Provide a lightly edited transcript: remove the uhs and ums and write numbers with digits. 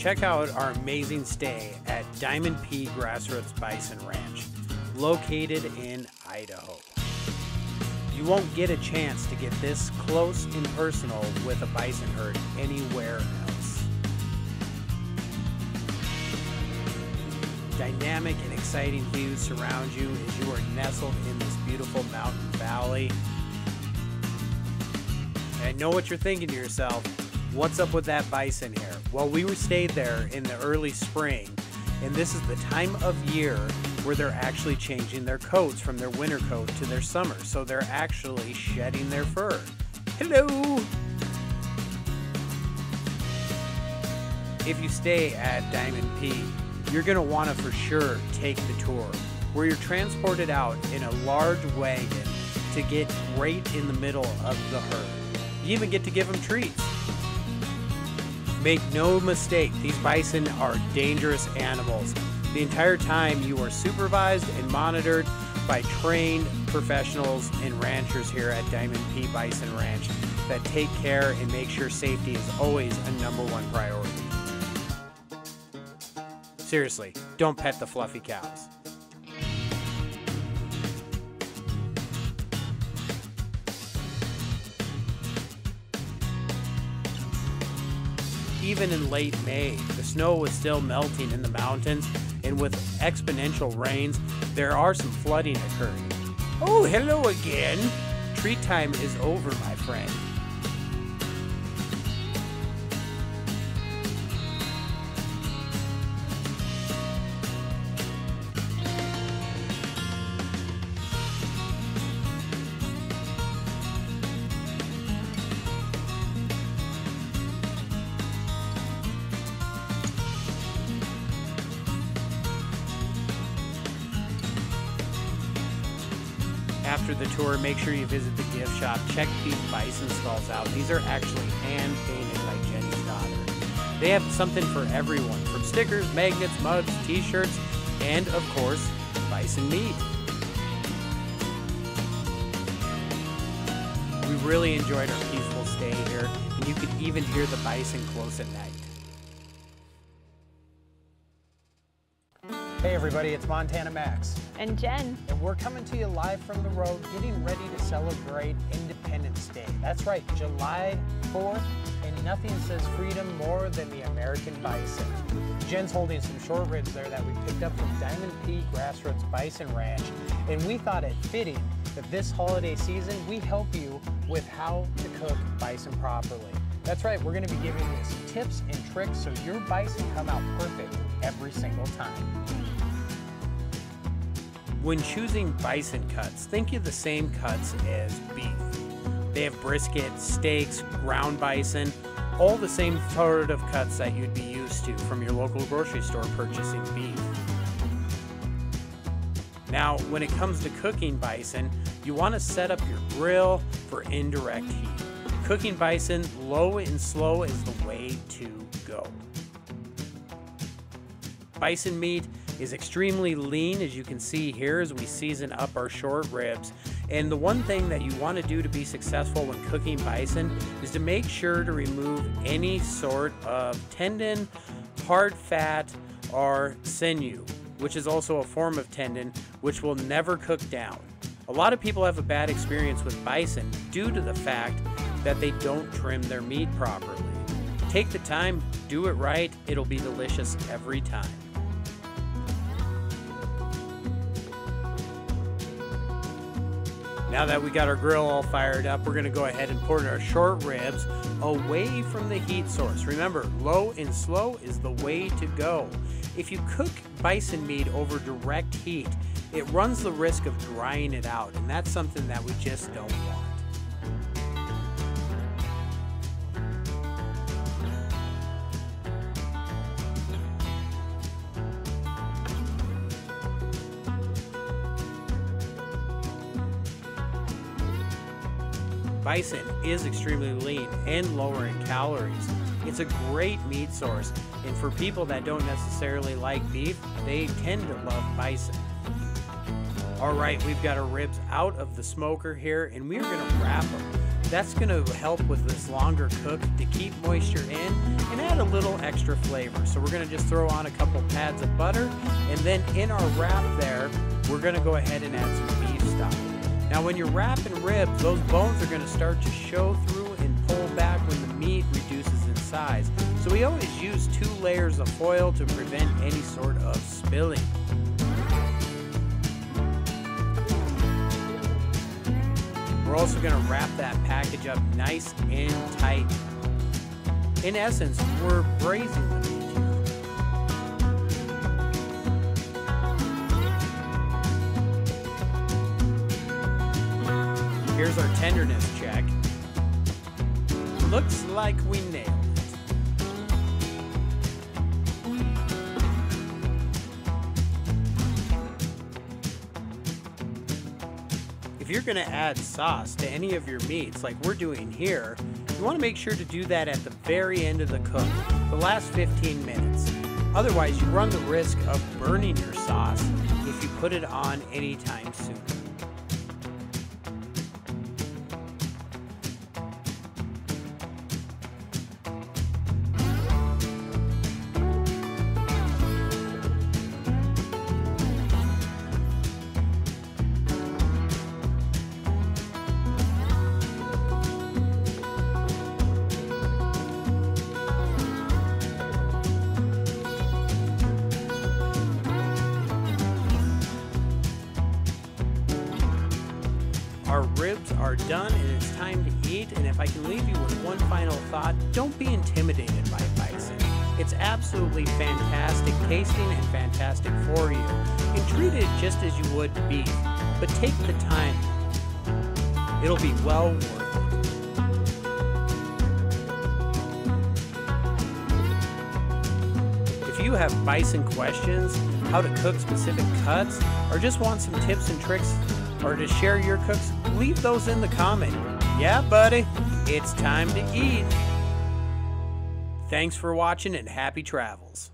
check out our amazing stay at Diamond P GrassRoots Bison Ranch, located in Idaho. You won't get a chance to get this close and personal with a bison herd anywhere else. Dynamic and exciting views surround you as you are nestled in this beautiful mountain valley. And I know what you're thinking to yourself, what's up with that bison here? Well, we stayed there in the early spring, and this is the time of year where they're actually changing their coats from their winter coat to their summer. So they're actually shedding their fur. Hello! If you stay at Diamond P, you're gonna wanna for sure take the tour, where you're transported out in a large wagon to get right in the middle of the herd. You even get to give them treats. Make no mistake, these bison are dangerous animals. The entire time you are supervised and monitored by trained professionals and ranchers here at Diamond P Bison Ranch that take care and make sure safety is always a #1 priority. Seriously, don't pet the fluffy cows. Even in late May, the snow was still melting in the mountains, and with exponential rains, there are some flooding occurring. Oh, hello again! Treat time is over, my friend. After the tour, make sure you visit the gift shop. Check these bison skulls out. These are actually hand painted by Jenny's daughter. They have something for everyone, from stickers, magnets, mugs, t-shirts, and of course, bison meat. We really enjoyed our peaceful stay here, and you could even hear the bison close at night. Hey everybody, it's Montana Max. And Jen. And we're coming to you live from the road, getting ready to celebrate Independence Day. That's right, July 4th, and nothing says freedom more than the American bison. Jen's holding some short ribs there that we picked up from Diamond P GrassRoots Bison Ranch, and we thought it fitting that this holiday season we help you with how to cook bison properly. That's right, we're gonna be giving you some tips and tricks so your bison come out perfect every single time. When choosing bison cuts, think of the same cuts as beef. They have brisket, steaks, ground bison, all the same sort of cuts that you'd be used to from your local grocery store purchasing beef. Now, when it comes to cooking bison, you want to set up your grill for indirect heat. Cooking bison low and slow is the way to go. Bison meat is extremely lean, as you can see here as we season up our short ribs. And the one thing that you want to do to be successful when cooking bison is to make sure to remove any sort of tendon, hard fat, or sinew, which is also a form of tendon, which will never cook down. A lot of people have a bad experience with bison due to the fact that they don't trim their meat properly. Take the time, do it right, it'll be delicious every time. Now that we got our grill all fired up, we're gonna go ahead and pour our short ribs away from the heat source. Remember, low and slow is the way to go. If you cook bison meat over direct heat, it runs the risk of drying it out, and that's something that we just don't want. Bison is extremely lean and lower in calories. It's a great meat source, and for people that don't necessarily like beef, they tend to love bison. All right, we've got our ribs out of the smoker here, and we're gonna wrap them. That's going to help with this longer cook to keep moisture in and add a little extra flavor. So we're going to just throw on a couple pads of butter, and then in our wrap there, we're going to go ahead and add some beef stock. Now when you're wrapping ribs, those bones are going to start to show through and pull back when the meat reduces in size. So we always use 2 layers of foil to prevent any sort of spilling. We're also going to wrap that package up nice and tight. In essence, we're braising the meat here. Here's our tenderness check. Looks like we nailed it. If you're going to add sauce to any of your meats like we're doing here, you want to make sure to do that at the very end of the cook, the last 15 minutes. Otherwise, you run the risk of burning your sauce if you put it on anytime soon. Our ribs are done and it's time to eat, and if I can leave you with one final thought, don't be intimidated by bison. It's absolutely fantastic tasting and fantastic for you, and treat it just as you would beef, but take the time. It'll be well worth it. If you have bison questions, how to cook specific cuts, or just want some tips and tricks, or to share your cooks, leave those in the comment. Yeah, buddy, it's time to eat. Thanks for watching and happy travels.